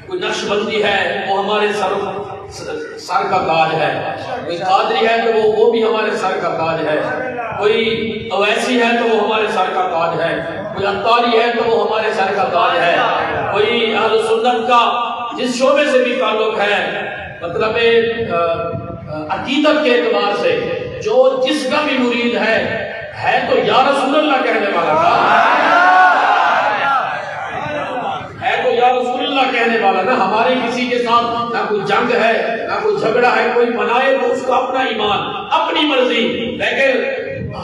कोई नक्शबंदी है वो हमारे सर का ताज है, कोई कादरी है तो वो भी हमारे सर का ताज है, कोई अवैसी है तो वो हमारे सर का ताज है, कोई अत्तारी है तो वो हमारे सर का ताज है, कोई अहले सुन्नत का जिस शोबे से भी ताल्लुक है, मतलब अकीदत के एतबार से जो जिसका भी मुरीद है तो या रसूलुल्लाह कहने वाला था, है तो या रसूलुल्लाह कहने वाला ना। हमारे किसी के साथ ना कोई जंग है ना कोई झगड़ा है, कोई बनाए तो उसका अपना ईमान अपनी मर्जी, लेकिन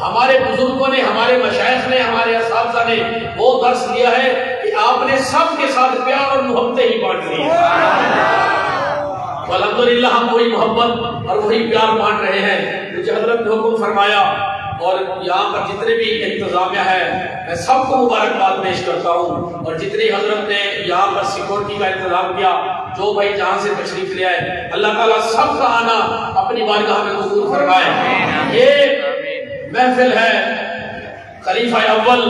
हमारे बुजुर्गों ने, हमारे मशाइख ने, हमारे असातिज़ा ने वो दर्स दिया है कि आपने सबके साथ प्यार और मोहब्बतें ही बांट दी। अल्हम्दुलिल्लाह हम वही मोहब्बत और वही प्यार बांट रहे हैं मुझे हजरत ने हुक्म फरमाया। और यहाँ पर जितने भी इंतजामिया है मैं सबको मुबारकबाद पेश करता हूँ, और जितनी हजरत ने यहाँ पर सिक्योरिटी का इंतजाम किया, जो भाई जहाँ से तशरीफ ले आए, अल्लाह ताला सबका आना अपनी बारगाह में कबूल फरमाए। ये महफिल है खलीफा अव्वल,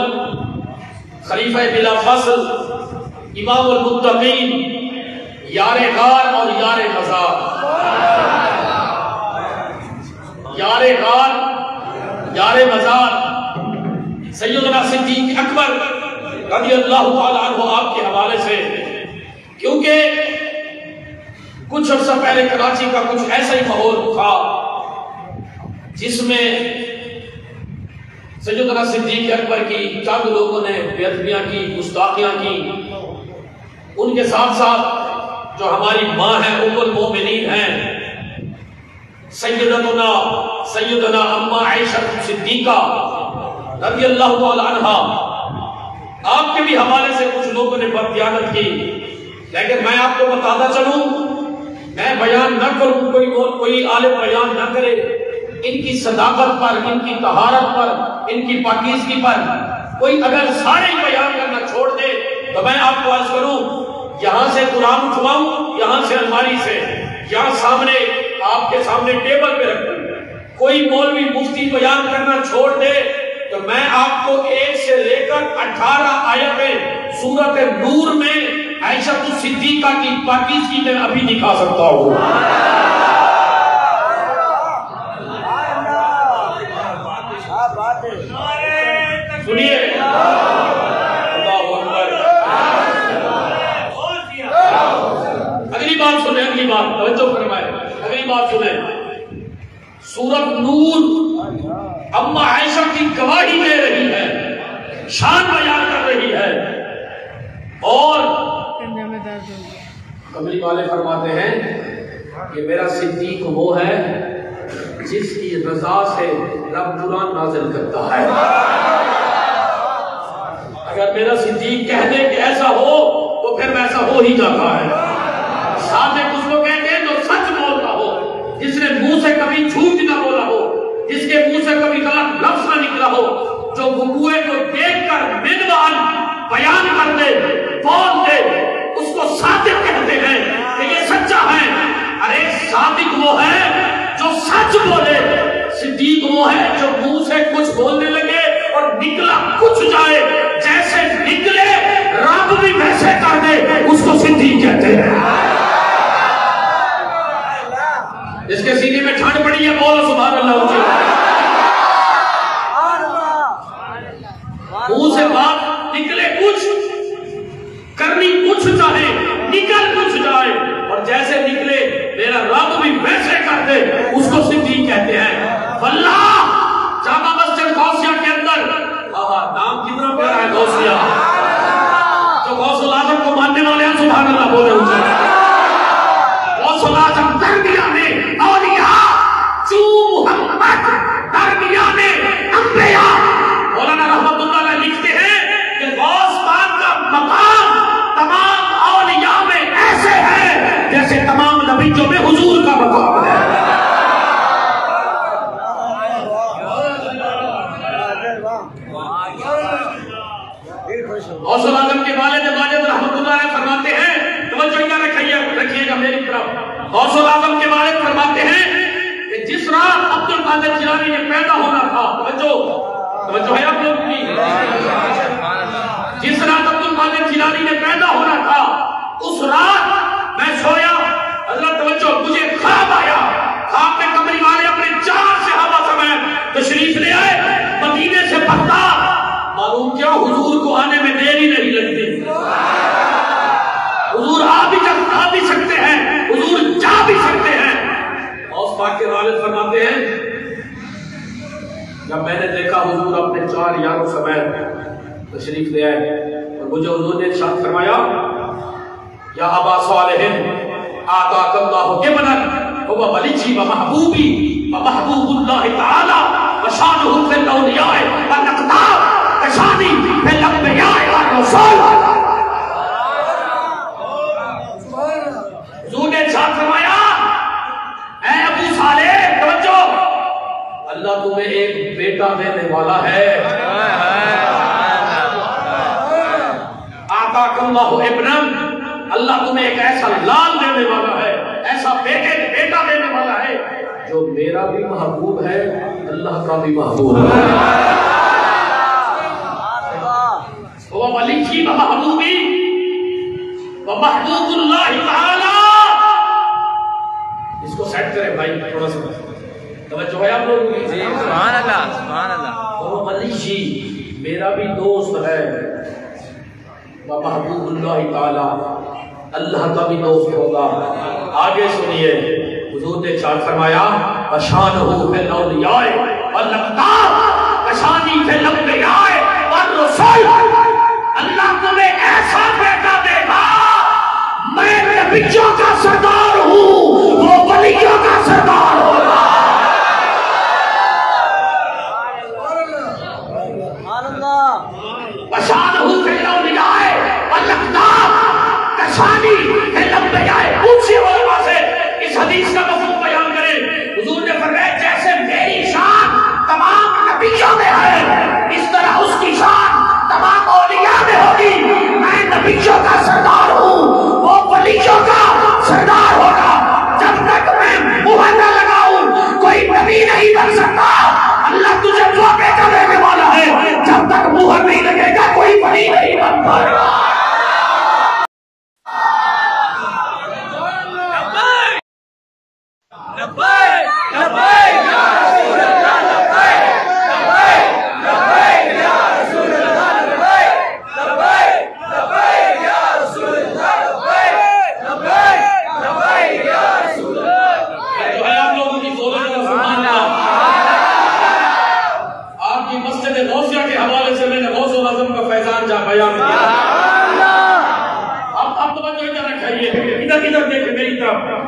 खलीफा बिला फस्ल, इमामुल मुत्तकीन, यारे गार और यारे मज़ार, यारे गार यारे मज़ार सैयदना सिद्दीक अकबर रज़ियल्लाहु ताला अन्हु आपके हवाले से, क्योंकि कुछ अर्सा पहले कराची का कुछ ऐसा ही माहौल था जिसमें सैयदना सिद्दीक अकबर की चंद लोगों ने बेअदबियां की, गुस्ताखियां की। उनके साथ साथ जो हमारी माँ है उम्मुल मोमिनीन है सैयदना अम्मा आयशा सिद्दीका रज़ियल्लाहु ताला अन्हा, आपके भी हवाले से कुछ लोगों ने बददियानत की। लेकिन मैं आपको बताता चलूं, मैं बयान न करूं, कोई आलिम बयान न करे, इनकी सदाकत पर, इनकी तहारत पर, इनकी पाकीज़गी पर कोई अगर सारे ही बयान करना छोड़ दे तो मैं आपको अर्ज करूं, यहां से कुरान उठवाऊं, यहां से अलमारी से, यहां सामने आपके सामने टेबल पे रख दूं, कोई मौलवी मुफ्ती बयान करना छोड़ दे तो मैं आपको 1 से लेकर 18 आयतें सूरत नूर में आयशा सिद्दीका की पाकीज़गी में अभी दिखा सकता हूं। सुनिए, अगली बात सुने, अगली बात तवज्जो फरमाए, अगली बात सुने। सूरत नूर अम्मा आयशा की गवाही दे रही है, शान बयान कर रही है, और कमली वाले फरमाते हैं कि मेरा सिद्दीक वो है जिसकी रजा से रब कुरान नाज़िल करता है। अगर मेरा सिद्दीक कह दे कि ऐसा हो तो फिर वैसा हो ही जाता है। साथ में कुछ लोग कहते हैं जो सच बोलता हो, जिसने मुंह से कभी झूठ ना बोला हो, जिसके मुंह से कभी गलत लफ्ज ना निकला हो, जो वक़ूए को देखकर मिनवान बयान कर दे, बोल दे, उसको सादिक कहते हैं कि ये सच्चा है। अरे सादिक वो है जो सच बोले, सिद्दीक वो है जो मुंह से कुछ बोलने लगे और निकला कुछ जाए, जैसे निकले रब भी वैसे कर दे, उसको सिद्दीक कहते हैं। जिसके सीने में ठंड पड़ी है बोलो सुभान अल्लाह। मुंह से बात निकले कुछ, करनी कुछ चाहे, निकल कुछ जाए, और जैसे निकले मेरा रब भी वैसे कर दे, उसको सिद्दीक कहते हैं। वल्लाह जामा मस्जिद गौसिया के अंदर, नाम कितना प्यारा है गौसिया, जो गौसुल आजम को मानने वाले हैं सुभान अल्लाह बोले ऊंचा। गौसुल आजम दरमिया में औलिया, चू मुहम्मद दरमिया में अंबिया। मौलाना रहमतुल्लाह अलैह लिखते हैं कि गौस पाक का मकाम तमाम औलिया में ऐसे है जैसे तमाम नबियों में हुजूर का मकाम है। गौसुल आजम के वालिद रहमतुल्लाह अलैह फरमाते हैं, तवज्जो रखिएगा मेरी तरफ। गौसुल आजम के वालिद फरमाते हैं कि जिस रात अब्दुल कादिर जिलानी ने पैदा होना था, तवज्जो है आप लोग की, जिस रात अब्दुल कादिर जिलानी ने पैदा होना था, उस रात पाक के वालिद फरमाते हैं, जब मैंने देखा हुजूर अपने 4 यारों समेत तशरीफ ले आए और मुझे हुजूर ने इरशाद फरमाया, या अबा सालिहिन आताकल्लाहु इब्नन हुवा वलिजी व महबूबी व महबूबुल्लाह तआला व शानुहु फिल औलिया व अक़दार व शानी फिल अंबिया व रसूल। हुजूर ने इरशाद फरमाया, ऐ अबू सालेह तवज्जो, अल्लाह तुम्हें एक बेटा देने वाला है। आताकल्लाहु इब्नन, अल्लाह तुम्हें एक ऐसा लाल देने वाला है, ऐसा बेटा देने वाला है जो मेरा भी महबूब है, अल्लाह का भी महबूब है। वो वली व महबूबी व महबूबुल्लाह तआला। इसको सेट करें भाई, थोड़ा सा तवज्जो है आप लोगों की। सुभान अल्लाह, सुभान अल्लाह। वो वली जी मेरा भी दोस्त है, व महबूबुल्लाह तआला, अल्लाह का भी दोस्त होगा। आगे सुनिए, हुजूर ने इरशाद फरमाया, अशानुहु फिल औलिया वल अक़दार व शानी फिल अंबिया व रसूल। अल्लाह तुम्हें ऐसा बेटा देगा, मैं नबियों का सरदार हूँ, वो वलियों का सरदार होगा। अशानुहु फिल औलिया वल अक़दार व शानी फिल अंबिया। पूछिए उलमा से इस हदीस का मफहूम बयान करें। हुजूर ने फरमाया, जैसे मेरी शान तमाम नबियों में है, इस तरह उसकी शान तमाम औलिया में होगी। मैं नबियों का सरदार हूँ, वो वलियों का सरदार होगा। जब तक मैं मुहर न लगाऊं, कोई नबी नहीं बन सकता। अल्लाह तुझे वो बेटा देने वाला है, जब तक मुहर नहीं लगेगा कोई वली नहीं बन पाएगा।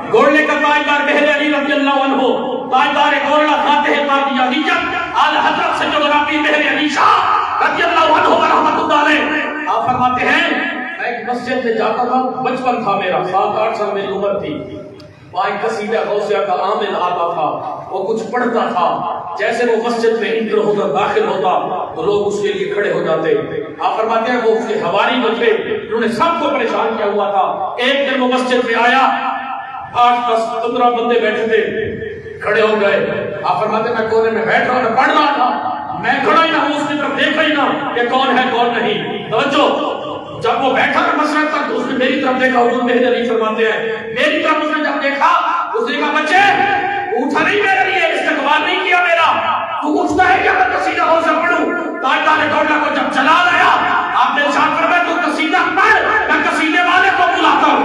घोड़े का ताजदार बहरे अली रज़ी अल्लाहु अन्हु, ताजदार घोड़ा फातिह कादिया निजत आला हज़रत सैयदना पीर बहरे अली शाह रज़ी अल्लाहु अन्हु व रहमतुल्लाह अलैह। आप फरमाते हैं, मैं एक मस्जिद में जाता था, बचपन था मेरा, 7-8 साल मेरी उम्र थी। वहाँ एक कसीदा गौसिया का आमिल आता था, वो कुछ पढ़ता था। जैसे वो मस्जिद में इंटर होता, दाखिल होता, तो लोग उसके लिए खड़े हो जाते। आप फरमाते हैं, वो उसके हवारी जो थे, उन्होंने सबको परेशान किया हुआ था। एक दिन वो मस्जिद में आया, 8-10-15 बंदे बैठे थे, खड़े हो गए। आप फरमाते मैं कोने में बैठ रहा, पढ़ रहा था, मैं खड़ा ही ना हूं, उसकी तरफ देखा ही ना कि कौन है कौन नहीं। तवज्जो, जब वो बैठा ना मसरत तक, तो उसने मेरी तरफ देखा। हुजूर मेरे अली फरमाते हैं, मेरी तरफ उसने जब देखा, उसने कहा, बच्चे उठा नहीं मेरे लिए, इस्तकबाल नहीं किया मेरा, तू उठता है क्या मैं कसीदा हो से पढ़ूं? ताजदार घोड़ा को जब चला लाया, आपने इरशाद फरमाया, तू कसीदा पढ़, मैं कसीदे वाले को बुलाता हूं।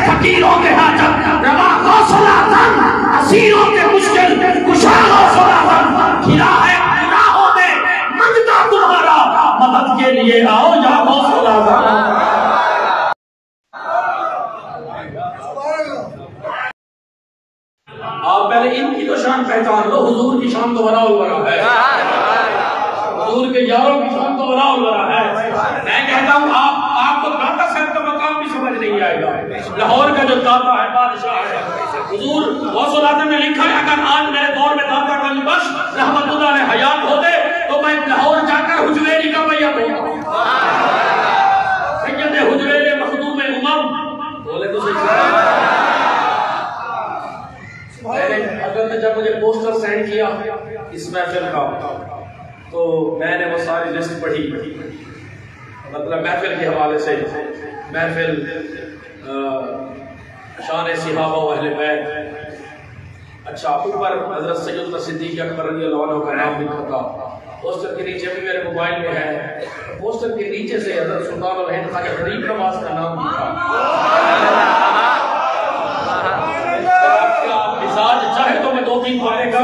फकीरों के हाजत रवा गौसलातन, असीरों के मुश्किल कुशा गौसलातन, खिला है गुनाहों में मंगता तुम्हारा, मदद के लिए आओ या गौसलातन। आप पहले इनकी तो शान पहचान लो, हुजूर की शान तो बराबर बरा है, हुजूर के यारों की शान तो बराबर बरा है। मैं कहता हूँ, आपको दाता साहब का मकाम भी समझ नहीं आएगा। लाहौर का जो दाता है, बादशाह है, हुजूर गौसुल आज़म ने लिखा है, अगर आज मेरे दौर में दाता गंज बख्श रहमतुल्लाह अलैह हयात होते तो मैं लाहौर जाकर हुजवेरी का बैयत होता। सैयद हुजवेरी मखदूम उमम बोले तो सही। जब मुझे पोस्टर सेंड किया इस महफिल का, तो मैंने वो सारी लिस्ट पढ़ी, मतलब महफिल के हवाले से, महफिल शान सहाबा व अहले बैत। अच्छा, ऊपर हज़रत सैयदना सिद्दीक़ अकबर रज़ियल्लाहु अन्हु का नाम लिखा था, पोस्टर के नीचे भी मेरे मोबाइल में है, पोस्टर के नीचे से हज़रत सुल्तान अल हिंद ख्वाजा गरीब नवाज का नाम मिजाज चाहे तो मैं 2-3 बातें कर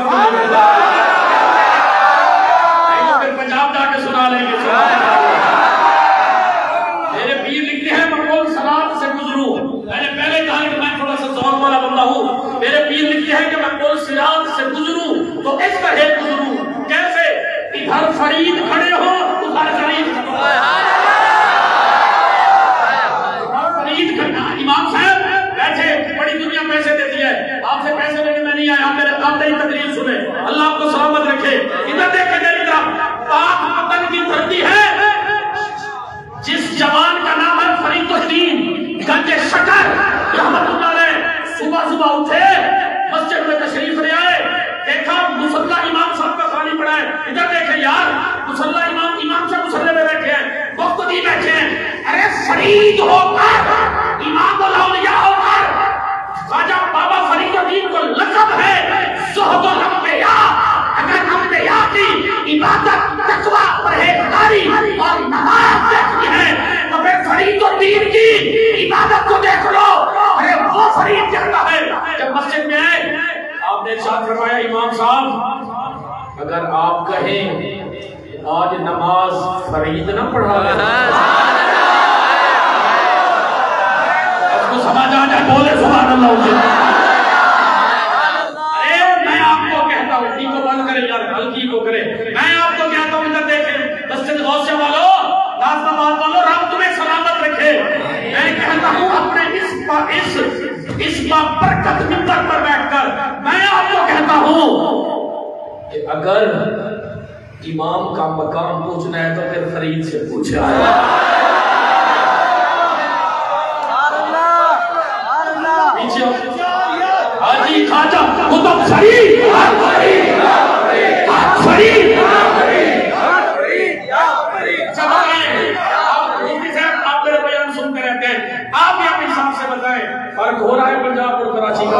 फिर पंजाब जाके सुना लेंगे। मेरे पीर लिखते हैं मैं कौन सलात से गुजरूं, मैंने पहले कहा कि मैं थोड़ा सा जोर वाला बंदा हूं। मेरे पीर लिखते हैं कि मैं कौन सिरात से गुजरूं तो इस तरह गुजरूं कैसे, इधर फरीद खड़े हो उधर फरीद इमाम साहब बैठे, बड़ी दुनिया पैसे देती है, आपसे पैसे लेने में नहीं आया, मेरे आते ही तकरीर सुने, अल्लाह आपको सलामत रखे। इधर देखे मेरी तरफ, पाक वतन की धरती है, जिस जवान का नाम है फरीदुद्दीन गंजे शकर रहमतुल्लाह अलैह, सुबह सुबह उठे, मस्जिद में तशरीफ ले आए, देखा मुसल्ला इमाम साहब का खाली पड़ा है। इधर देखे यार, मुसल्ला इमाम साहब मुसल्ले में बैठे हैं, मुफ्ती बैठे हैं, अरे फरीद होकर इमाम औलिया होकर ख्वाजा बाबा फरीदुद्दीन को लक़ब है ज़ुहदुल अंबिया। अगर अंबिया की इबादत, तकवा, परहेज़गारी और नमाज देखनी है तो फिर फरीदुद्दीन की इबादत को देख लो। अरे वो फरीद कहता है, जब मस्जिद में आए आपने इरशाद फरमाया, इमाम साहब अगर आप कहें आज नमाज फरीद ना पढ़ा उसको समझ आ जाए, बोले सुभान अल्लाह। अरे मैं आपको कहता हूँ, ठीक को बंद करें यार, हल्की को करें, मैं आपको कहता हूँ इधर देखें मस्जिद गौसे वालों, नाज़िमाबाद वालों, रब तुम्हें सलामत रखे। मैं कहता हूँ अपने इस बरकत मिंबर पर बैठकर मैं आपको कहता हूँ कि अगर इमाम का मकाम पूछना है तो फिर फरीद से पूछा पीछे हाजी ख्वाजा कुतुब फरीद आप मेरे बयान सुनते रहते हैं, आप भी अपने हिसाब से बताएं फर्क हो रहा है पंजाब और कराची का।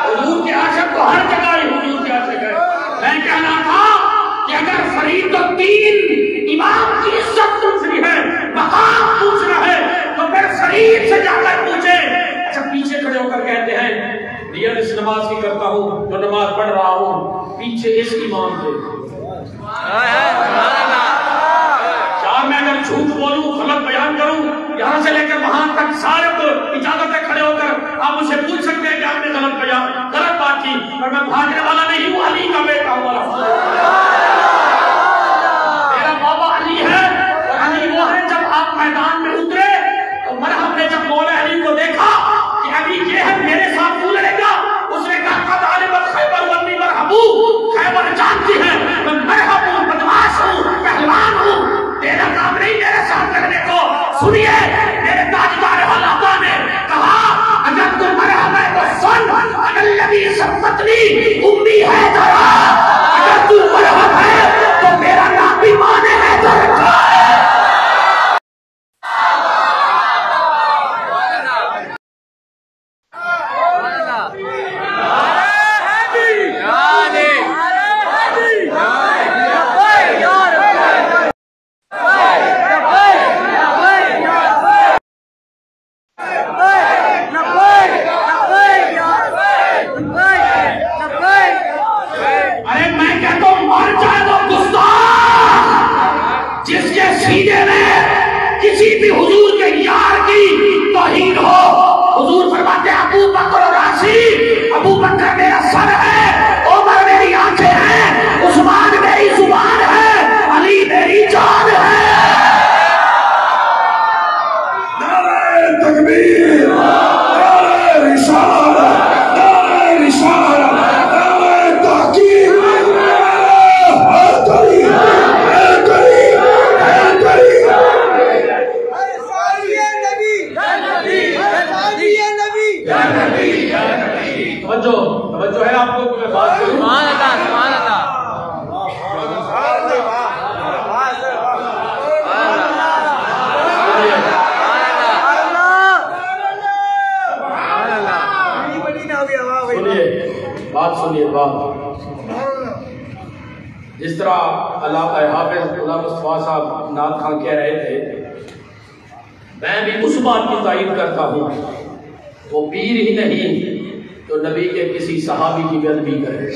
हुजूर के आशिक को हर जगह ही हुजूर के आशिक है। मैं कहना था कि अगर फरीदुद्दीन इमाम की इज्जत पूछनी है, मकाम पूछना है तो फिर फरीद से जाकर पूछे। अच्छा, पीछे खड़े होकर कहते हैं रियल इस नमाज की करता हूँ, जो नमाज पढ़ रहा हूँ पीछे इस इमाम के। यार मैं अगर झूठ बोलूं, गलत बयान करूं, यहाँ से लेकर वहां तक सारे को इजाजत है खड़े होकर आप मुझे पूछ सकते हैं कि आपने गलत बात की, और मैं भागने वाला नहीं हूँ, अली का बेटा हूँ। मेरा बाबा अली है, और अली वो है जब आप मैदान में उतरे तो मरहम ने जब मौला अली को देखा कि अली ये है, मेरे साथ तू लड़ेगा, उसने कहा खैबर वन्नी मरहबू, खैबर जानती है मैं मरहब हूँ, बदमाश हूँ, पहलवान हूँ, तेरा काम नहीं मेरे साथ लड़ने को। सुनिए मेरे ताजदार हलाता ने कहा, अगर तुम मरहब है तो सुन, अगर लबी सम्मतनी उम्मी है जरा, अगर तू मरहब है तो मेरा नाम भी माने है जरा। तवज्जो है आपको कोई बात करूं? सुभान अल्लाह, सुभान अल्लाह। सुनिए बात, सुनिए बात। जिस तरह हाफिज गुलाम मुस्तफा साहब नाथ खान कह रहे थे, मैं भी उस बात की तारीफ करता हूँ, वो पीर ही नहीं तो नबी के किसी सहाबी की बेअदबी करे।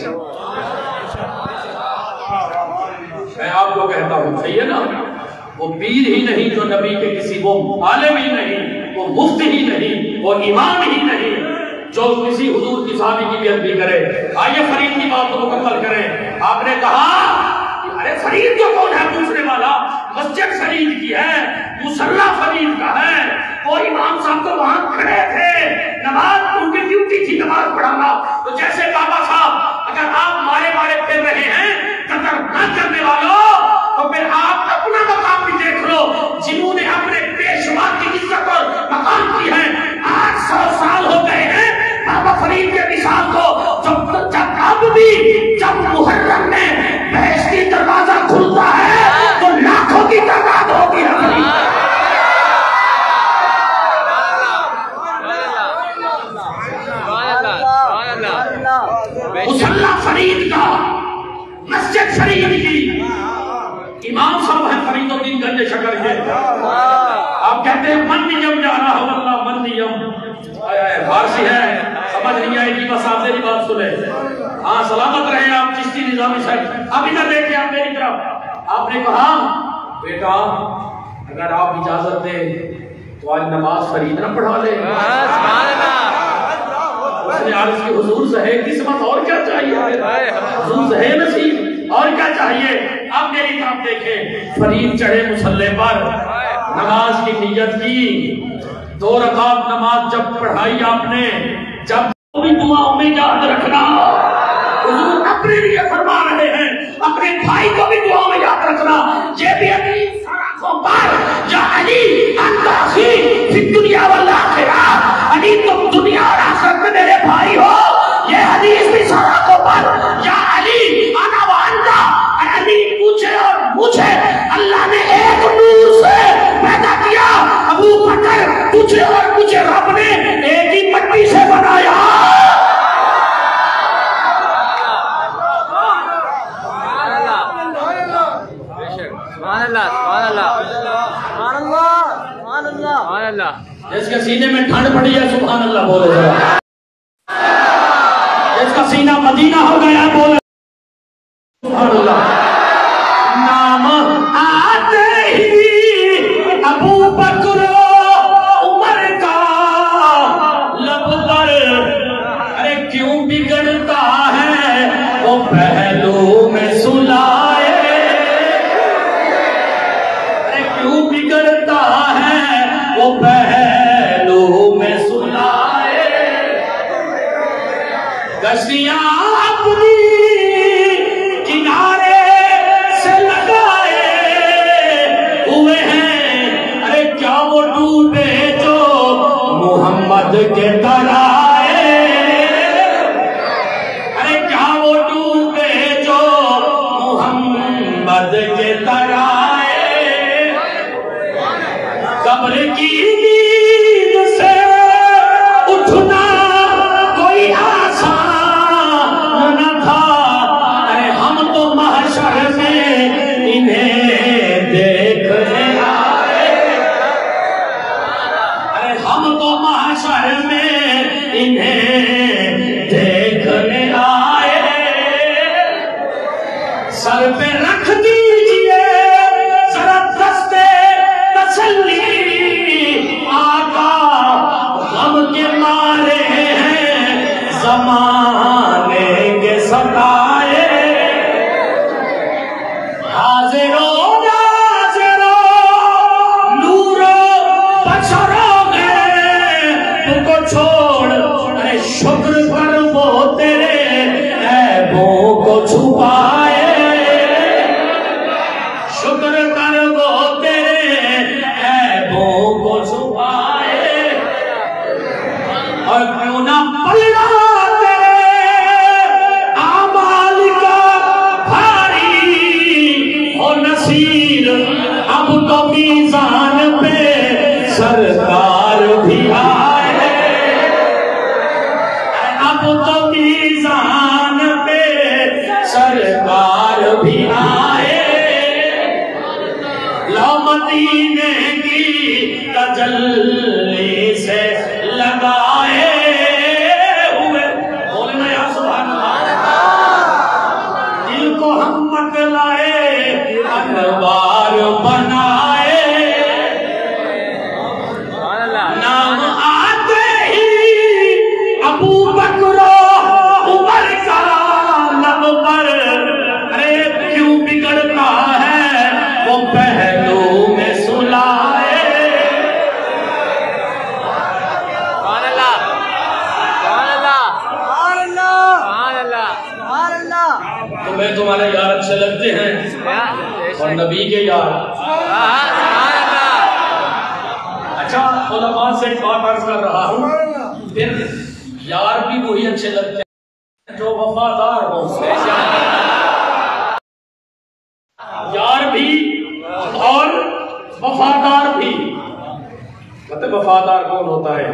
मैं आपको कहता हूँ, सही है ना, वो पीर ही नहीं जो नबी के किसी, वो आलिम ही नहीं, वो मुफ्ती ही नहीं, वो इमाम ही नहीं जो किसी हुजूर की सहाबी की बेअदबी करे। आइए फरीद की बात को मुकम्मल करें। आपने कहा अरे फरीद तो कौन है पूछने वाला, मस्जिद फरीद की है, मुसल्ला फरीद का है। वो इमाम साहब तो वहां खड़े थे, नमाज उनकी ड्यूटी थी नमाज पढ़ाना। तो जैसे बाबा साहब अगर आप मारे मारे फिर रहे हैं कदर न करने वालों, तो फिर आप अपना मकाम भी देख लो। जिन्होंने अपने पेशवा की इज्जत और मकाम की है, 800 साल हो गए हैं बाबा फरीद के मिसाल को। जब अब भी जब मुहर्रम में बहश्ती दरवाजा खुलता है तो लाखों की तादाद होती है। मुसल्ला फरीद का, मस्जिद फरीद की, इमाम साहब है फरीदुद्दीन गंज शकर के। आप कहते हैं मन नियम जा रहा हो, अल्लाह मन नियम फारसी है, समझ नहीं आएगी, बस आप मेरी बात सुने। हाँ, सलामत रहे आप चिश्ती निजामी साहब। अब इधर देखिए आप मेरी तरफ। आपने कहा बेटा अगर आप इजाजत दें तो आज नमाज फरीद न पढ़ा ले। उसने अर्ज की हुजूर सहे किस्मत, और क्या चाहिए, हुजूर सहे नसीब, और क्या चाहिए। अब मेरी तरफ देखें, फरीद चढ़े मुसल्ले पर, नमाज की नियत की, 2 रकात नमाज जब पढ़ाई आपने, जब भी दुआओं में याद रखना, हुजूर अपने लिए फरमा रहे हैं, अपने भाई को भी दुआओं में याद रखना। ये भी अली सराखों पर, या अली अंदाज़ी फिर दुनिया वाला आखिरा, अली तुम दुनिया और आखिरत में मेरे भाई हो। ये हदीस भी सराखों पर, या अली अना व अंता, अली मुझे और मुझे अल्लाह ने एक नूर से पैदा किया। अबू बकर तुझे और मुझे रब ने एक ही मट्टी से बनाया। जिसके सीने में ठंड पड़ी है सुभान अल्लाह बोले, जिसका सीना मदीना हो गया बोले सुभान अल्लाह। नाम आते ही अबू बकर उमर का लब पर, अरे क्यों बिगड़ता है वो पहलू में सुलाए, अरे क्यों बिगड़ता है वो पहलू में सुलाए। गशियां अपनी किनारे से लगाए हुए हैं, अरे क्या वो डूबे जो मोहम्मद के तराए, अरे क्या वो डूबे जो मोहम्मद के तराए। कब्र की नींद से उठना कोई आसान न था, अरे हम तो महशर में इन्हें देखने आए, अरे हम तो महशर में इन्हें देखने आए। सर पे रख दीजिए जरा दस्ते तसल्ली, के मारे हैं ज़माने के सताए। हाज़िरो नाज़िरो नूरो बशरो में तुमको छोड़, अरे शुक्र पर वो तेरे ऐबों को छुपाए। मदीने की तजल्ली से लगाए हुए, बोलना या सुभान अल्लाह। दिल को हम मत लाए अनवार बनाए, नाम आते ही अबू बकर उमर का लब पर, अरे क्यों बिगड़ता है वो पहलू में सुलाए। तुम्हें तुम्हारे यार अच्छे लगते हैं और नबी के यार। अच्छा, उलमा से एक बात अर्ज कर रहा हूँ, फिर यार भी वही अच्छे लगते हैं जो वफादार हो। यार भी और वफादार भी। मतलब वफादार कौन होता है?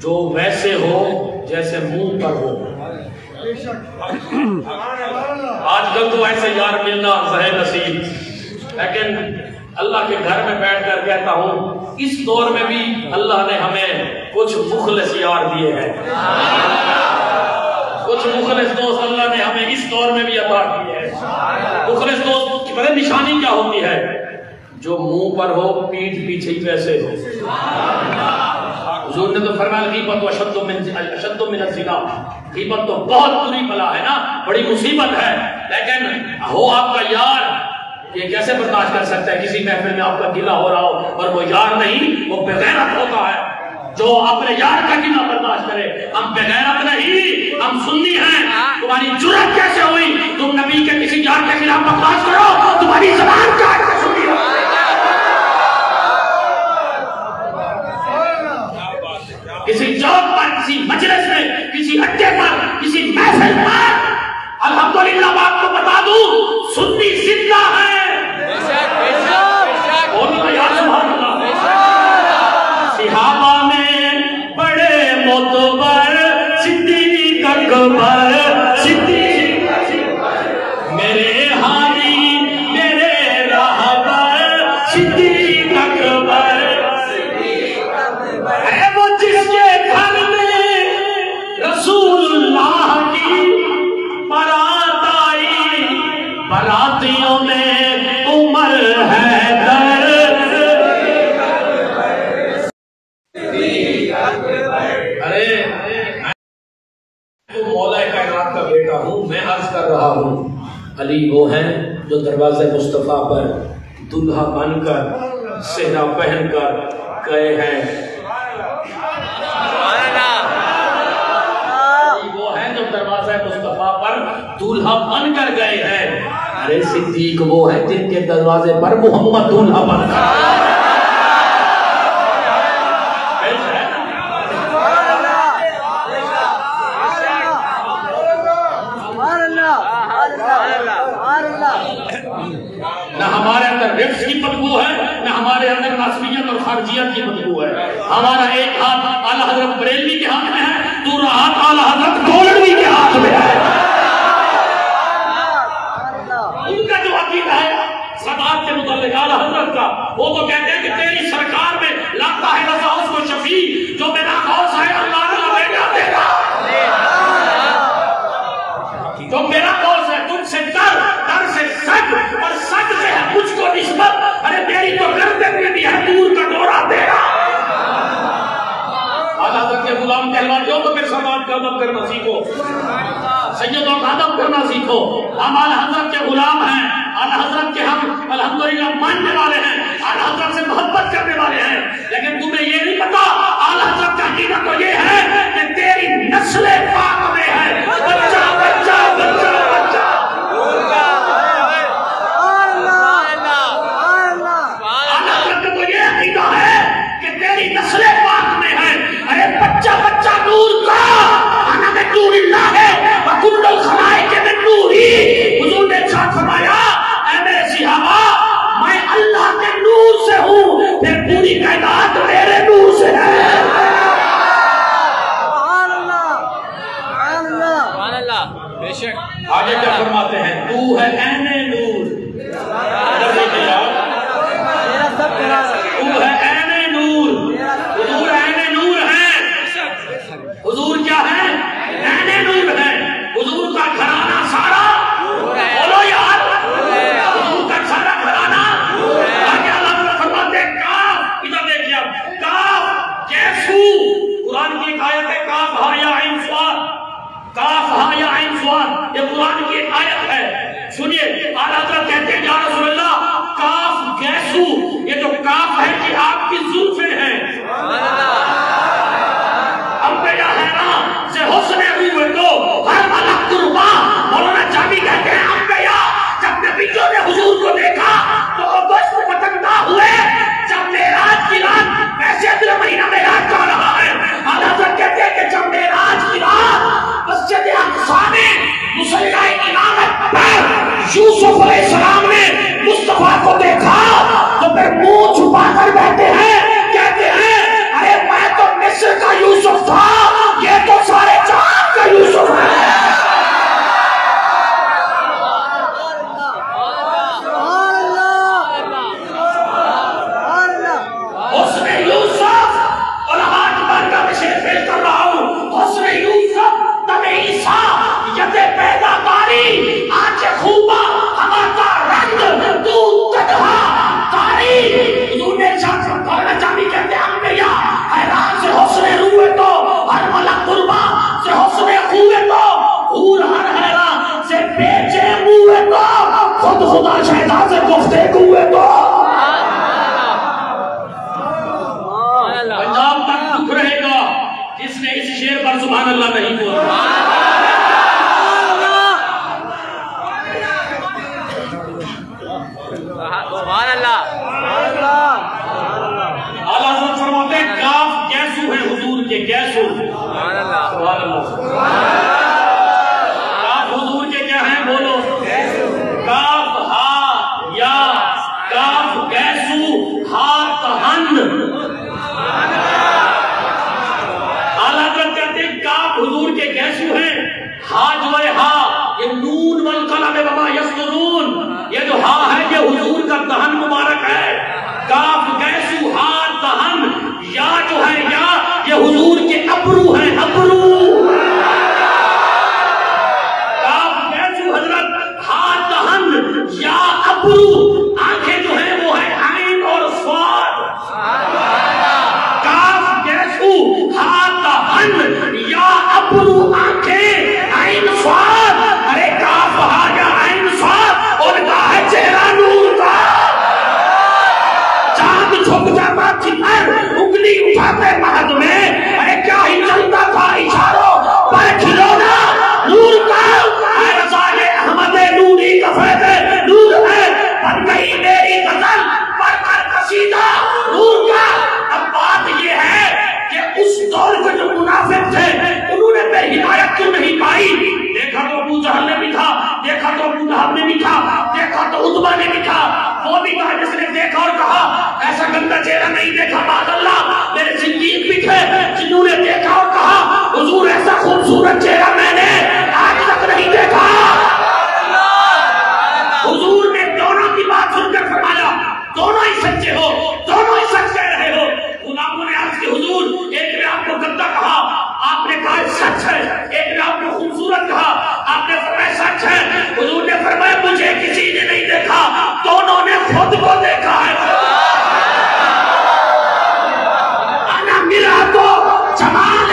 जो वैसे हो जैसे मुंह पर हो। आजकल तो ऐसे यार मिलना है नसीब, लेकिन अल्लाह के घर में बैठकर कहता हूँ, इस दौर में भी अल्लाह ने हमें कुछ मुखलिस यार दिए हैं। कुछ मुखलिस दोस्त अल्लाह ने हमें इस दौर में भी अता किए हैं। मुखलिस दोस्त की पता निशानी क्या होती है? जो मुंह पर हो, पीठ पीछे ही वैसे हो। हुजूर ने तो फरमाया गीबत अशद्दु मिन ज़िना, गीबत तो बहुत बुरी बला है ना, बड़ी मुसीबत है। लेकिन हो आपका यार, ये कैसे बर्दाश्त कर सकता है? किसी महफिल में आपका गिला हो रहा हो और वो यार नहीं, वो बेगैरत होता है जो अपने यार का गिला बर्दाश्त करे। हम बेगैरत नहीं, हम सुन्नी हैं। तुम्हारी जुर्रत कैसे हुई तुम नबी के किसी यार के खिलाफ बकवास करो? तुम्हारी ज़बान का सुन्नी हो। किसी चौक पर, किसी मजलिस में, किसी अड्डे पर, किसी महफिल पर, अल्हम्दुलिल्लाह मैं आपको बता दूं, सुन्नी जिंदा है। सिहाबा में बड़े मोतबर सिद्दीक अकबर, मेरे हानी मेरे राहबर सिद्दीक अकबर, वो जिसके घर में रसूलुल्लाह की बारात आई, बारातियों में उमर हैदर। अरे तो मौला कायनात का बेटा हूँ, मैं अर्ज कर रहा हूँ, अली वो हैं जो दरवाजे मुस्तफा पर दुल्हा बनकर सेहरा पहनकर गए हैं। वो हैं जो दरवाजे मुस्तफा पर दूल्हा बनकर गए हैं। अरे सिद्दीक वो है जिनके दरवाजे पर मोहम्मद दूल्हा बनकर। न हमारे अंदर रिफ्स की बदबू है, न हमारे अंदर नासबियत और खारजियत की बदबू है। हमारा एक हाथ आला हजरत बरेलवी के हाथ में है, दूसरा हाथ आला हजरत गोलवी के हाथ में है। उनका जो अकीदा है सदात के मुताबिक आला हजरत का, वो तो कहते हैं कि तेरी सरकार में लगता है रजा उसको शफी, जो मेरा गौस है अल्लाह ने बेटा देगा। जो मेरा गौस है तुमसे डर, डर से सग और सग से है मुझको निस्बत। अरे मेरी तो गर्दन में भी है दूर का डोरा तेरा। आला हजरत के गुलाम कहलाते हो तो फिर समाज का अदब करना सीखो, सैयदों का अदब करना सीखो। हम आला हजरत के गुलाम हैं, आला हजरत के हम अल्हम्दुलिल्लाह मानने वाले हैं, आला हजरत से मोहब्बत करने वाले हैं। लेकिन तुम्हें ये नहीं पता आला हजरत का अकीदा तो ये है कि तेरी नस्ल पाक में है। बच्चा बच्चा बच्चा बच्चा आला हजरत का तो ये अकीदा है कि तेरी नस्ल पाक में है। अरे बच्चा बच्चा नूर का आना में नूरिल्लाह है, वकुल्लुल खलाइक में नूरी। हुजूर ने इरशाद फरमाया, ऐ मेरे सिहाबा, मैं अल्लाह के नूर से हूँ, फिर पूरी कायनात मेरे नूर से है। बेशक। आगे क्या फरमाते हैं? तू है ऐने नूर। वो है ऐने नूर। हुजूर ऐने नूर है। हुजूर क्या है? ऐने नूर है। हुजूर का घराना सारा, बोलो यार, हुजूर का सारा घराना आगे अल्लाह फरमाते हैं काफ, इधर देखिए आप, काफ कैसू, कुरान की एक आयत है, काफ हा या ऐन स्वाद, काफ हा या ऐन स्वाद, ये कुरान की एक आयत है। सुनिए, आला हज़रत कहते हैं या रसूल अल्लाह, काफ कैसू, ये जो काफ है कि आपकी जुल्फें हैं। अंबिया है ना से हुस्न रूह तो हर मलक कुर्बा, मौलाना जामी कहते हैं अंबिया जब नबियों ने हुजूर को देखा तो वो बस पतंगा हुए। जब मेराज की रात, वैसे अगले महीना मेराज जा रहा है, आला हज़रत कहते हैं कि जब मेराज की रात मस्जिद अक़सा में मुसल्ला इमामत पर यूसुफ अलैहिस्सलाम ने मुस्तफा को देखा तो फिर मुंह छुपाकर बैठे हैं, कहते हैं अरे मैं तो मिस्र का यूसुफ था, ये तो सारे चांद का यूसुफ है। उसने यूसुफ, और हाथ बांधकर मैं शेर पेश कर रहा हूं, उसने यूसुफ तमे ईसा यदे पैदाकारी आंखें खूबा हमारा रंग तू तदहा तारी। हुजूर ने जामी कहते हैं भैया हैरान से हौसले रूए तो हर मलक कुर्बा से हौसले हुए तो हूर हर हैरान से बेचे हुए तो खुद खुदा शहजाद से गुफ्ते हुए तो पंजाब तक दुख रहेगा जिसने इस शेर पर सुभान अल्लाह नहीं बोला। आला हज़रत फरमाते हैं काफ कैसू है हुजूर के, कैसू, काफ हुजूर के क्या है, बोलो, काफ हा या, काफ कैसू हा तहन। आला हज़रत कहते हैं काफ हुजूर के कैसू है, हा जो है हा, ये नून वल कलम वमा यस्तुरून, ये जो हा है ये हुजूर का दहन मुबारक है। काफ कैसू हा तहन, या जो है या ये हुजूर के अबरू है, अबरू। काफ कैसू हजरत हा तहन या अबरू, आंखें जो है वो है आइन और स्वाद। काफ कैसू हा तहन या अबरू, आंखें आइन स्वाद। अरे काफ हा या आइन स्वाद, और का है चेहरा नूर का। चांद झुक जाता चितर, उंगली उठाते महद में, अरे क्या ही चलता था इशारों पर खिलौना नूर का। रज़ाए अहमद नूरी का फैज़े नूर है, बन गई मेरी गजल पढ़कर कसीदा नूर का। अब बात ये है कि उस दौर के जो मुनाफिक थे उन्होंने फिर हिदायत क्यों नहीं पाई। देखा तो अबू जहल ने भी था, देखा तो अबू लहब ने भी था, देखा तो उतबा ने भी था। वो भी था जिसने देखा और कहा ऐसा गंदा चेहरा नहीं देखा मादअल्लाह। मेरे सिद्दीक भी थे जिन्होंने देखा और कहा हुजूर ऐसा खूबसूरत चेहरा मैंने आज तक नहीं देखा। हुजूर ने दोनों की बात सुनकर फरमाया दोनों ही सच्चे हो, दोनों ही सच कह रहे हो। गुलामों ने अर्ज की हुजूर एक ने आपको गंदा कहा, आपने कहा सच है, एक ने आपको खूबसूरत कहा, आपने फरमाया सच है। हुजूर ने फरमाया मुझे किसी ने नहीं देखा, दोनों ने खुद को देखा है। आना मिला तो जमाल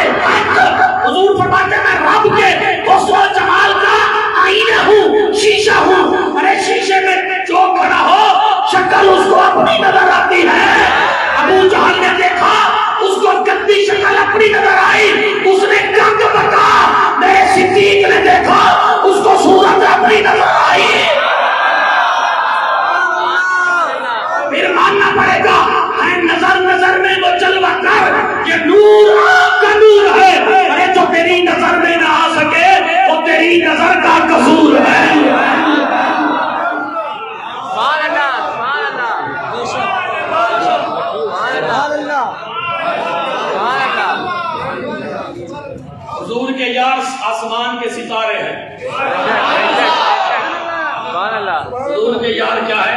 हुजूर फरमाते मैं रब के हुस्न जमाल का आईना हूँ, शीशा हूँ। अरे शीशे में जो खड़ा हो शक्ल उसको अपनी नजर आती है। अबू जहल ने देखा उसको गंदी शक्ल अपनी नजर आई, उसने कंग बका। मेरे सिद्दीक ने देखा उसको सूरत अपनी नजर आई। फिर मानना पड़ेगा है नजर नजर में वो जलवा कर, ये नूर आपका नूर है। अरे जो तेरी नजर में ना आ सके वो तेरी नजर का कसूर है। हुजूर के यार आसमान के सितारे हैं। हुजूर के यार क्या है?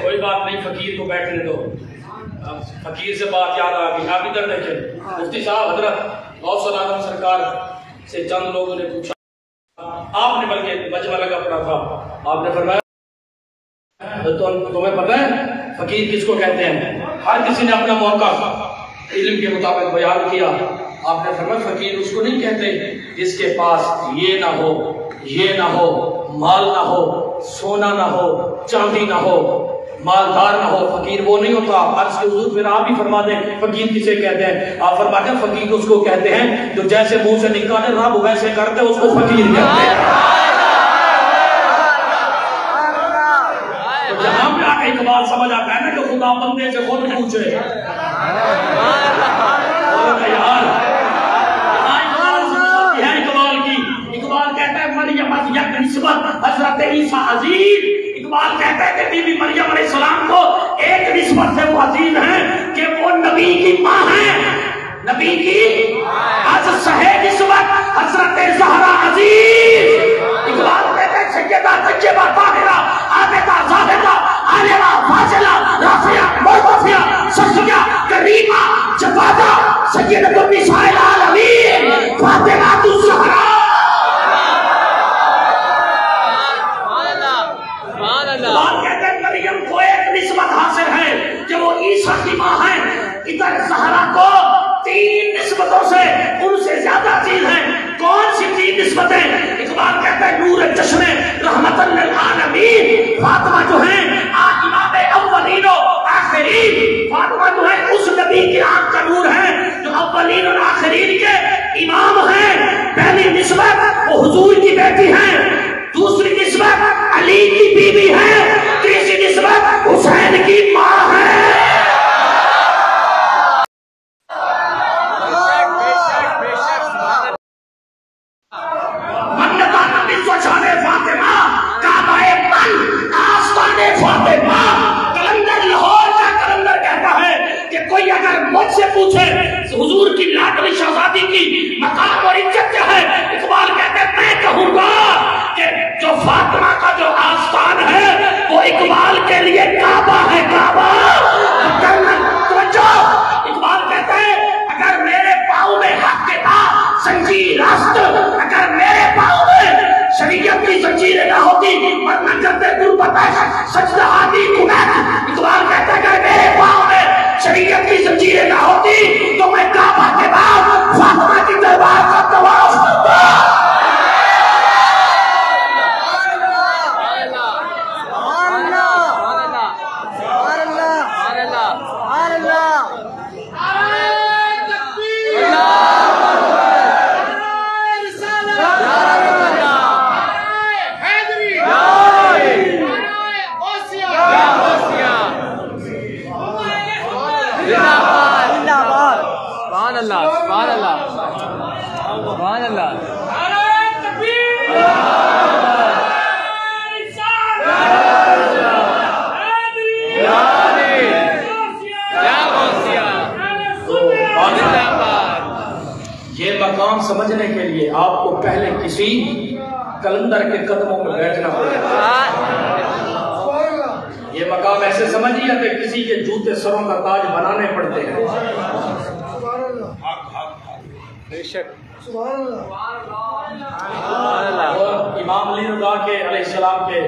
कोई बात नहीं। को बैठने दो। फकीर से बात याद आ गई। आप इधर देखें, मुफ्ती साहब हजरत गौसुल आजम सरकार से चंद लोगों ने पूछा, आपने बल्कि मजमा लगा पड़ा था, आपने फरमाया तो तुम्हें पता है फकीर किसको कहते हैं? हर किसी ने अपना मौका इल्म के मुताबिक बयान किया। आपने फरमाया फकीर उसको नहीं कहते जिसके पास ये ना हो, ये ना हो, माल ना हो, सोना ना हो, चांदी ना हो, मालदार ना हो, फकीर वो नहीं होता। अर्ज के हुजूर फिर आप ही फरमा दें फकीर किसे कहते हैं? आप फरमाते हैं फकीर उसको कहते हैं जो जैसे मुंह से निकाले रब वैसे करते उसको फकीर कहते हैं। तो जहां पे आके इकबाल समझ आता है ना कि खुदा बंदे से खुद पूछे यार, इकबाल की, इकबाल कहता है मरियम हजरत ईसा अजीज। इकबाल कहता है कि बीबी मरियम अलैहिस्सलाम को एक निस्बत से वो अजीज है कि वो नबी की माँ है, नबी की आज सहे निस्बत हजरत ज़हरा अजीज। इकबाल कहता है सैयदा तय्यबा ताहिरा आबिदा ज़ाहिदा आलिमा फाजिला राफिया मुर्तफिया सफिया करीमा जवादा सैयदतुन निसाइल आलमीन फातिमा ज़हरा। कहते हैं मरियम को एक निस्बत हासिल है कि वो ईसा की माँ है। इधर ज़हरा को 3 निस्बतों से उनसे ज्यादा चीज है। कौन सी 3 निस्बतें? इकबाल कहता है नूर चश्मे रहमतन लिल आलमीन। फातिमा जो है इमाम अव्वलीन और आखिरीन। फातिमा जो है उस नबी की आंख का नूर है जो अव्वलीन और आखिरीन के इमाम है। पहली निस्बत वो हुजूर की बेटी है, दूसरी निस्बत अली की बीवी है, तीसरी निस्बत हुसैन की माँ है। कलंदर लाहौर का कलंदर कहता है कि कोई अगर मुझसे पूछे हुजूर की लाडली शहजादी की मकाम और इज्जत क्या है, इकबाल कहते हैं मैं कहूंगा कि जो फातिमा का जो आस्थान है वो इकबाल के लिए काबा है, काबा। इकबाल कहते हैं अगर मेरे पाँव में हक के था संजीर अगर मेरे पाँव में शरीयत की जंजीरें ना होती वरना करते गुरबत सजदा आदि कुनैत। इकबाल कहता है अगर मेरे पाँव में शरीयत की जंजीरें ना होती तो मैं काबा के बाद फातिमा की दरबार का तवाफ करता। मकाम समझने के लिए आपको पहले किसी कलंदर के कदमों में बैठना पड़ेगा। ये मकाम ऐसे समझिए कि किसी के जूते सरों का ताज बनाने पड़ते हैं। और इमाम अली रज़ा के अलैहिस्सलाम के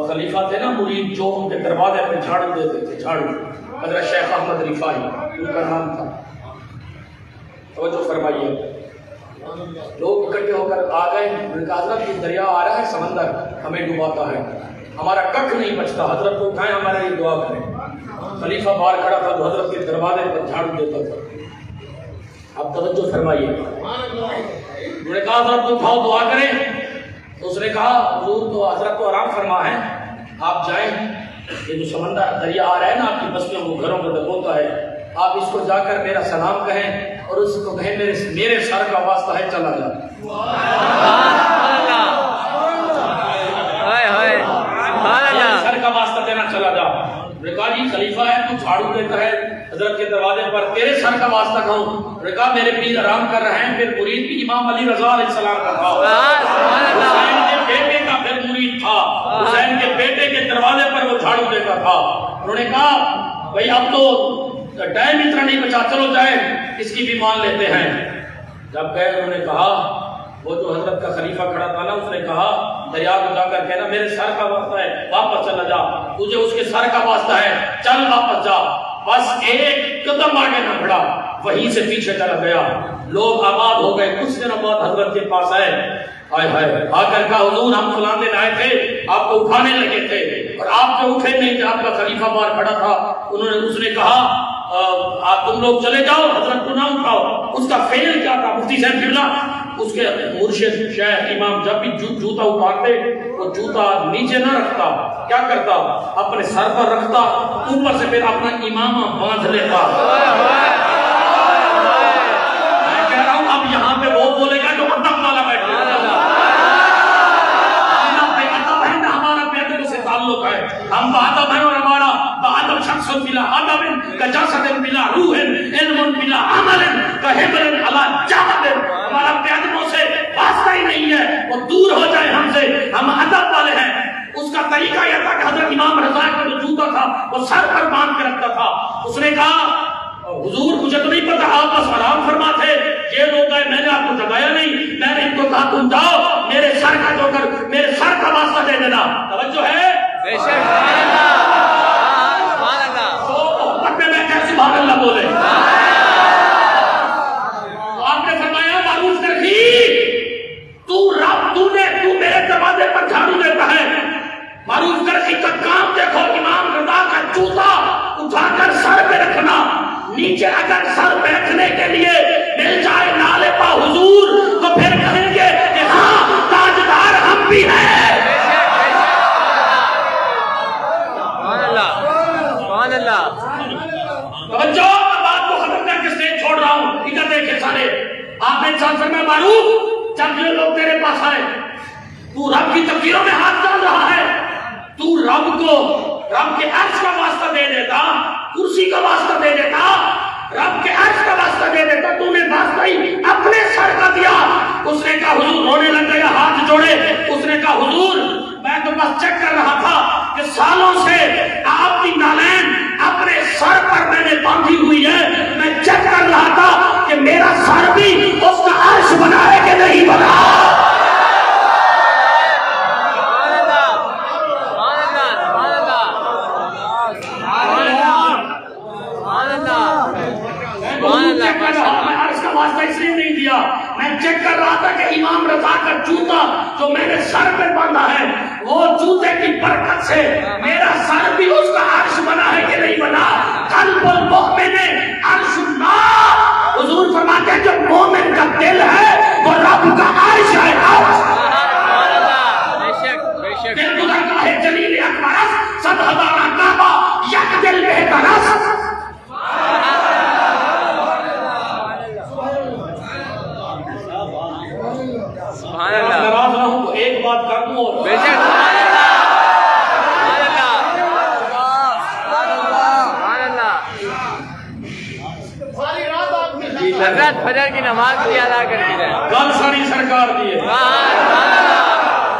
खलीफा थे ना मुरीद, जो उनके दरवाजे पे झाड़ू देते थे, झाड़ू, हज़रत शेख अहमद रिफाई उनका नाम था। तो जो फरमाइए, लोग इकट्ठे होकर आ गए, उनका हजरत की दरिया आ रहा है, समंदर हमें डुबाता है, हमारा कख नहीं बचता, हजरत को उठाए हमारे लिए दुआ करें। खलीफा बाहर खड़ा था तो हजरत के दरवाजे पर झाड़ू देता था। अब तवज्जो फरमाइए, उन्होंने कहा हजरत को उठाओ दुआ करें, तो उसने कहा हुजूर तो हजरत को आराम फरमा है, आप जाएं, ये जो समंदर दरिया आ रहा है ना आपकी बस्तियों को घरों को डुबोता है, आप इसको जाकर मेरा सलाम कहें और उसको कहें मेरे सर का वास्ता है, चला जा। सर का वास्ता देना, चला जा। जी खलीफा है, तू झाड़ू देता है हजरत के दरवाजे पर, तेरे सर का वास्ता कहूँ? मेरे पीर आराम कर रहे हैं। फिर मुरीद भी इमाम अली रज़ा अलैहिस्सलाम का था, हुसैन के बेटे का फिर मुरीद था, हुसैन के बेटे के दरवाजे पर वो झाड़ू देता था। उन्होंने कहा भाई अब तो टाइम इतना नहीं बचा, चलो जाए इसकी भी मान लेते हैं। जब गए उन्होंने कहा, वो जो हजरत का खलीफा खड़ा था ना, उसने कहा दरिया को जाकर कहना मेरे सर का वास्ता है वापस चला जा, तुझे उसके सर का वास्ता है चल वापस जा। बस एक कदम आगे न बढ़ा, वहीं से पीछे चला गया। लोग आबाद हो गए। कुछ दिनों बाद हजरत के पास आए, हाय हाय आकर कहा हुजूर हम फलां दिन आए थे, आपको उठाने लगे थे और आप जो उठे नहीं थे, आपका खलीफा बाहर खड़ा था। उसने कहा आप तुम लोग चले जाओ, हजरत को ना उठाओ। उसका फेल क्या था? मुफ्ती साहब फिरला उसके मुर्शिद शेख इमाम जब भी जूता उतारते, वो जूता नीचे ना रखता, क्या करता? अपने सर पर रखता, ऊपर से फिर अपना इमामा बांध लेता। मैं कह रहा हूं अब यहाँ पे वो बोलेगा जो अदब वाला बैठा है ना, हमारा बेदब से ताल्लुक है। हम बादब है और हमारा बादब शख्स बिला अदब का जसद बिला रूह इल्म बिला अमल का हिबल अला जाहद। हमारा बेदबों से वास्ता ही नहीं है, वो दूर हो जाए हमसे, हम अदब वाले हैं। उसका तरीका यह था कि हजरत इमाम रज़ा का जो जूता था वो सर पर बांध के रखता था। उसने कहा हुजूर मुझे तो नहीं पता, आप बस आराम फरमाते, ये लोग आए मैंने आपको जगाया नहीं, मैंने इनको कहा तुम जाओ मेरे सर का जोकर मेरे सर का वास्ता दे देना। तवज्जो है? तो मैं कैसे सुभान अल्लाह बोले? आपने फरमाया मारूफ करखी, तू मेरे दरवाजे पर झाड़ू देता है, मारूफ करखी का काम देखो, इमाम रज़ा का जूता उठाकर सर पे रखना, नीचे अगर सर बैठने के लिए मिल जाए नाले पा हुजूर तो फिर कहेंगे कि हाँ ताजदार हम भी हैं। तो बात को खत्म करके स्टेज छोड़ रहा हूं, इधर देखे सारे। आपने इंसान में मारूफ, जब ये लोग तेरे पास आए, तू रब की तकदीरों में हाथ डाल रहा है, तू रब के अर्श का वास्ता दे देता, कुर्सी का वास्ता दे देता, रब के अर्श का वास्ता दे देता, तूने वास्ता ही अपने सर का दिया। उसने कहा हुजूर, रोने लग गया, हाथ जोड़े। उसने कहा हुजूर मैं तो बस चेक कर रहा था कि सालों से आपकी नालैन अपने सर पर मैंने बांधी हुई है, मैं चेक कर रहा था कि मेरा सर भी उसका अर्श बना है कि नहीं बना। मैं अर्श का वास्ता इसलिए नहीं दिया, मैं चेक कर रहा था कि इमाम रज़ा का जूता जो मैंने सर पे बांधा है, वो जूते की बरकत से मेरा सर भी उसका अर्श बना है कि नहीं बना। कल्बुल मोमिन अर्शुल्लाह, हुजूर फरमाते हैं जो मोमिन का दिल है वो रब का अर्श है। दिल गुजर का है जलील अकबर सद हज़ारा काबा यक दिल बेहतरस। नाराज ना हूं तो एक बात कर दूं और हज़रत फजर की नमाज भी अदा कर दी जाए। कल सारी सरकार दी है,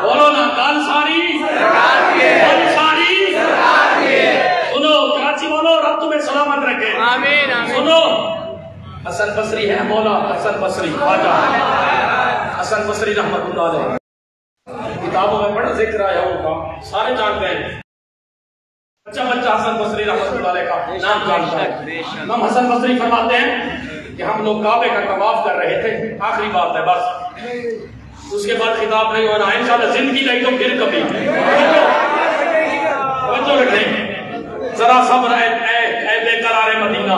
बोलो ना, कल सारी सरकार दी है, कल सारी सरकार दी है। सुनो कराची वालों, रब तुम्हें सलामत रखे, आमीन आमीन। सुनो हसन बसरी है, मौला हसन बसरी, ख्वाजा हसन बसरी रहमतुल्लाह अलैह, किताबों में बड़ा जिक्र आया उनका, सारे जानते हैं। बच्चा हसन बसरी रहमतुल्लाह अलैह का नाम जानता है। हम हसन बसरी फरमाते हैं कि हम लोग काबे का तवाफ कर रहे थे, आखिरी बात है बस, उसके बाद खिताब नहीं होना इंशाल्लाह, जिंदगी नहीं तो फिर कभी। तवज्जो रखें जरा, सब्र ऐ बेकरार मदीना,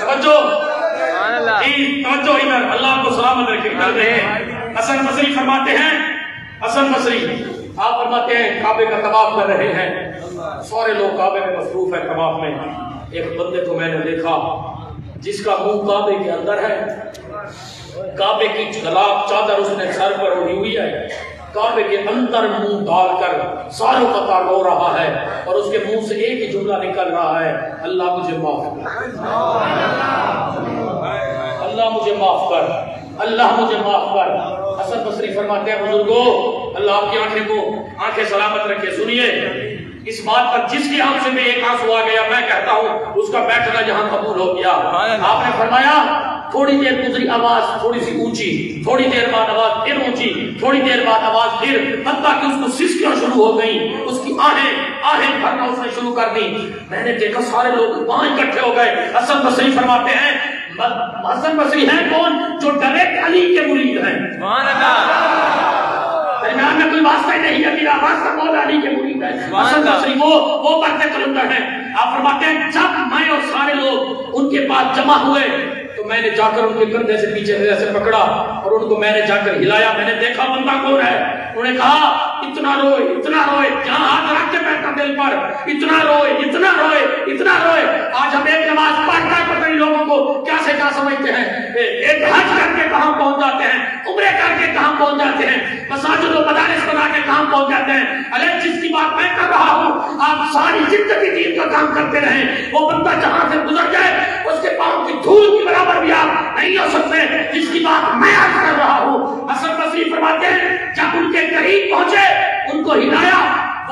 तवज्जो इधर, अल्लाह को सलामत रखे। हसन बसरी फरमाते हैं, हसन बसरी आप फरमाते हैं काबे का तवाफ कर रहे हैं, सारे लोग काबे में मसरूफ है तवाफ में। एक बंदे को मैंने देखा जिसका मुंह काबे के अंदर है, काबे की गुलाब चादर उसने सर पर ओढ़ी हुई है, काबे के अंदर मुंह डालकर सारों का रो रहा है और उसके मुंह से एक ही जुमला निकल रहा है, अल्लाह मुझे माफ कर, अल्लाह मुझे माफ कर, अल्लाह मुझे माफ कर। हसन बसरी फरमाते हैं बुजुर्गो, अल्लाह आपकी आंखें सलामत रखे। सुनिए इस बात पर जिसकी आंख से में एक आंसू आ गया, मैं कहता हूँ उसका बैठना यहाँ कबूल हो गया। आपने फरमाया थोड़ी देर गुजरी आवाज थोड़ी सी ऊंची, थोड़ी देर बाद आवाज फिर ऊंची, थोड़ी देर बाद आवाज फिर, हत्ता कि उसको सिसकियां शुरू हो गई, उसकी आहें भरना उसने शुरू कर दी। मैंने देखा सारे लोग वहां इकट्ठे हो गए। हसन बसरी फरमाते हैं, हसन बसरी है कौन? जो डायरेक्ट अली के मुरीद हैं। दरमियान में कोई वास्ता ही नहीं है, मेरा वास्ता मौला अली के मुरीद है। हसन बसरी वो करते कलंदर है। आप फरमाते हैं जब मैं और सारे लोग उनके पास जमा हुए तो मैंने जाकर उनके कंधे से पीछे से पकड़ा और उनको मैंने जाकर हिलाया। मैंने देखा बंदा कौन है। उन्होंने कहा इतना रोए, जहां हाथ रख के बैठा दिल पर, इतना रोए। आज हम एक नमाज पढ़ता है, पता नहीं लोगों को क्या से क्या समझते हैं। एक हज करके कहां पहुंच जाते हैं, उम्रे करके कहां पहुंच जाते हैं, मसाजिद और मदारिस बना के कहां पहुंच जाते हैं। अरे जिसकी बात मैं कर रहा हूं, आप सारी जिंदगी दीन का काम करते रहे, वो बंदा जहां से गुजर जाए उसके पांव की धूल की बराबर भी आप नहीं हो सकते, जिसकी बात मैं आज कर रहा हूं। हसन बसरी फरमाते हैं जब उनके करीब पहुंचे उनको हिलाया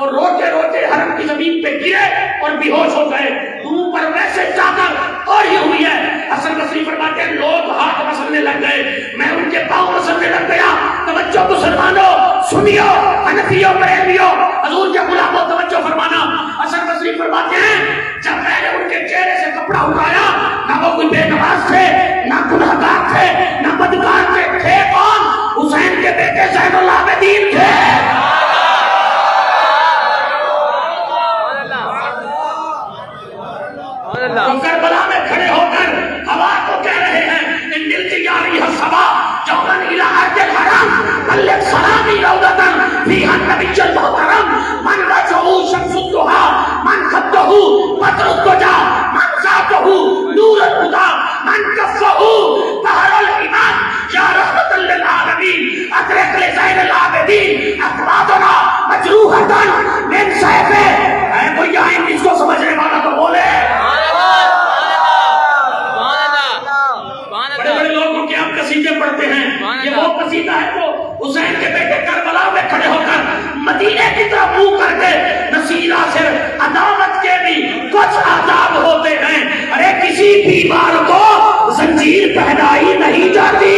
और रोते हरम की जमीन पे गिरे और बेहोश हो गए। मुंह पर वैसे चादर और ही हुई है। हसन बसरी फरमाते हैं लोग हाथ मसलने लग गए, मैं उनके पांव मसलने लग गया। तवज्जो मुसलमानों सुनियो, हनफियों बरेलियों, हुजूर के गुलामों तवज्जो फरमाना। हसन बसरी फरमाते हैं जब मैंने उनके चेहरे से कपड़ा उठाया, ना वो कोई बेनमाज थे, ना गुनहगार थे, ना बदकार थे कौन? हुसैन के बेटे ज़ैनुल आबिदीन थे। तो करबला में खड़े होकर हवा को कह रहे हैं इन दिल की यारी हसबा जौन इला अर्दिल हरम अल्लाह सलामी रौदतन फीहा नबियुल मुहतरम मन रजहु शम्सुद दुहा मन खद्दहु बदरुद दुजा मन ज़ातहु नूरुल हुदा मन कफ़हु बहरुल ईमान या रहमतल लिल आलमीन अतरक ले ज़ैनुल आबिदीन अक़वादना मजरूहतन मिन सैफ़े। है कोई यहाँ इसको समझने वाला तो बोले। कसीदे पढ़ते हैं, ये वो कसीदा है जो हुसैन के बेटे करबला में खड़े होकर मदीने की तरफ मुंह करके नसीरा से अदावत के भी कुछ आदाब होते हैं। अरे किसी बीमार को जंजीर पहनाई नहीं जाती।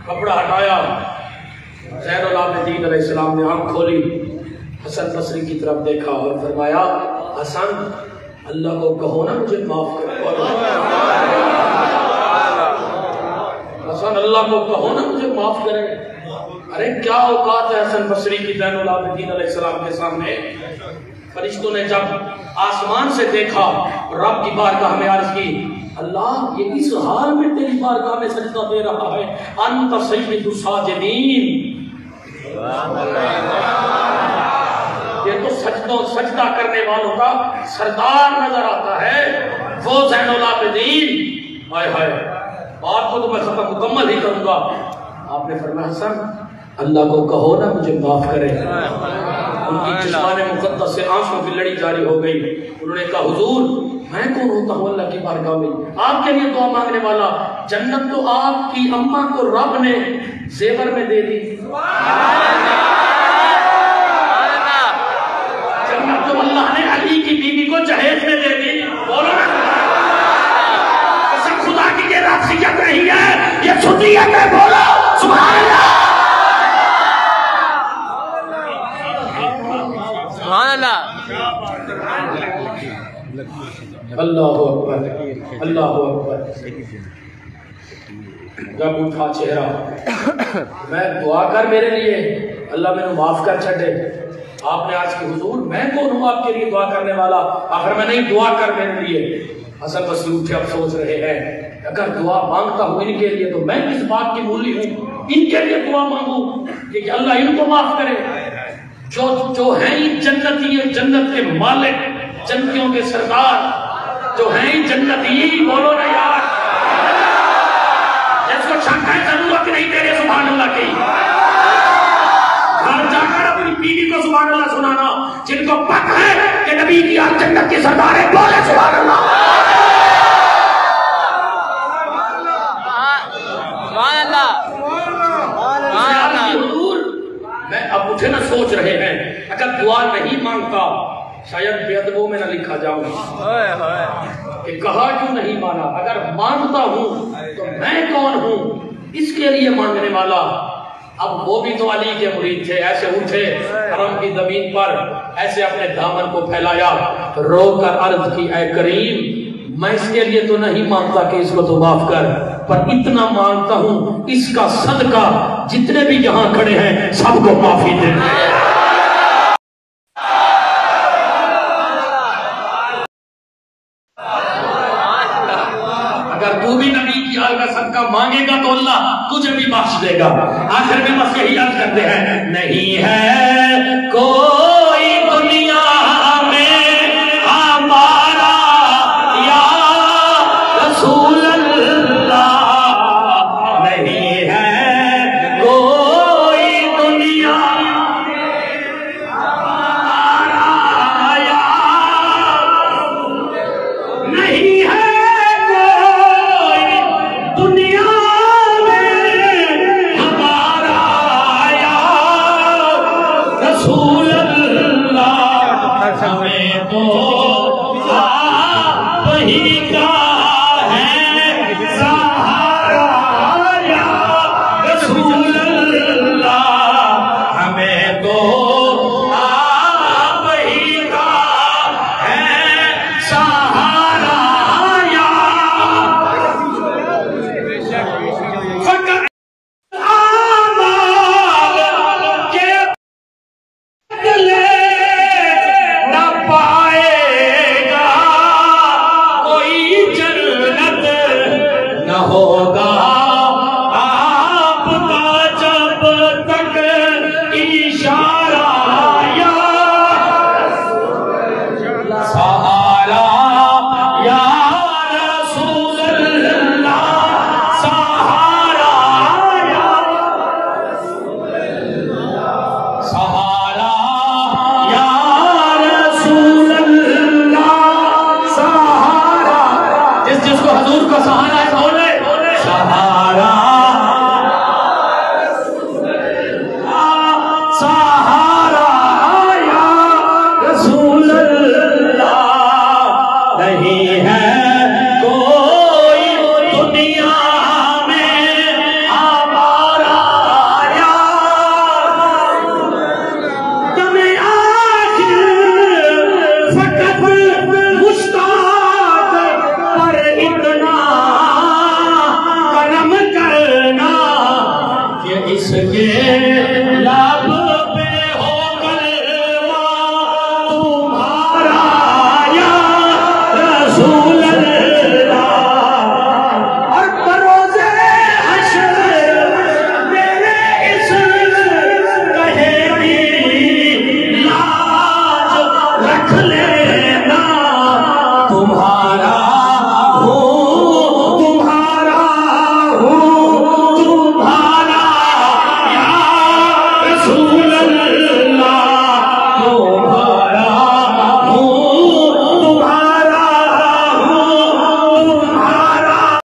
कपड़ा हटाया, ज़ैनुल आबिदीन अलैहिस्सलाम ने आंख खोली, हसन बसरी की तरफ देखा और फरमाया हसन अल्लाह को कहो ना मुझे माफ करे। हसन अल्लाह को कहो ना मुझे माफ करे। अरे क्या औकात है हसन बसरी की ज़ैनुल आबिदीन अलैहिस्सलाम के सामने। फरिश्तों ने जब आसमान से देखा रब की बारगाह में अर्ज की अल्लाह ये किस हाल में तेरी बारगाह में सजदा दे रहा है। अंत सय्यिदु साजिदीन, ये तो सजदा करने वालों का सरदार नजर आता है, वो ज़ैनुल आबिदीन। हाय हाय, बात को तो मैं खत्म मुकम्मल ही करूंगा। आपने फरमाया हसन अल्लाह को कहो ना मुझे माफ करे। उनकी जिस्माने मुक़द्दस से आंसुओं की लड़ी जारी हो गई। उन्होंने कहा हुजूर मैं कौन होता हूँ अल्लाह की बारगाह में आपके लिए दुआ मांगने वाला। जन्नत तो आपकी अम्मा को रब ने जेवर में दे दी, जन्नत तो अल्लाह ने अली की बीवी को जहेज में दे दी। बोलो ना, कसम खुदा की ये राशियत नहीं है, ये सुन्नियत है। बोलो सुभान अल्लाह। अल्लाहु अकबर, अल्लाहु अकबर। जब उठा चेहरा, मैं दुआ कर मेरे लिए, अल्लाह मैंने माफ कर छे। आपने आज की हुजूर मैं कौन हूँ आपके लिए दुआ करने वाला, आखिर मैं नहीं दुआ कर मेरे लिए। हसन बसरी उठे, अब सोच रहे हैं अगर दुआ मांगता हूँ इनके लिए तो मैं किस बात की मूली हूँ, इनके लिए दुआ मांगू कि अल्लाह इनको माफ करे। जो है जन्नती, जन्नत के मालिक, जन्नतियों के सरदार जो हैं जन्नती। बोलो ना यार, जिसको शक है जरूरत नहीं तेरे सुभान अल्लाह की। घर जाकर अपनी बीवी को सुभान अल्लाह सुनाना, जिनको पता है कि नबी की आज जन्नत की सरदार है। बोले सुभान अल्लाह। सोच रहे हैं अगर दुआ नहीं मांगता शायद बेअदबों में न लिखा जाऊंगा कि कहा क्यों नहीं माना। अगर मांगता हूं तो मैं कौन हूं इसके लिए मांगने वाला। अब वो भी तो अली के मुरीद थे, ऐसे उठे हरम की जमीन पर, ऐसे अपने दामन को फैलाया, रोकर अर्ज की ऐ करीम मैं इसके लिए तो नहीं मांगता कि इसको तो माफ कर, पर इतना मांगता हूं इसका सदका जितने भी यहाँ खड़े हैं सबको माफी दे। अगर तू भी नबी की आल का सदका मांगेगा तो अल्लाह तुझे भी बख्श देगा। आखिर में बस यही अर्ज करते हैं, नहीं है कोई दुनिया में हमारा या रसूल अल्लाह, नहीं है कोई दुनिया में हमारा या नहीं है नहीं है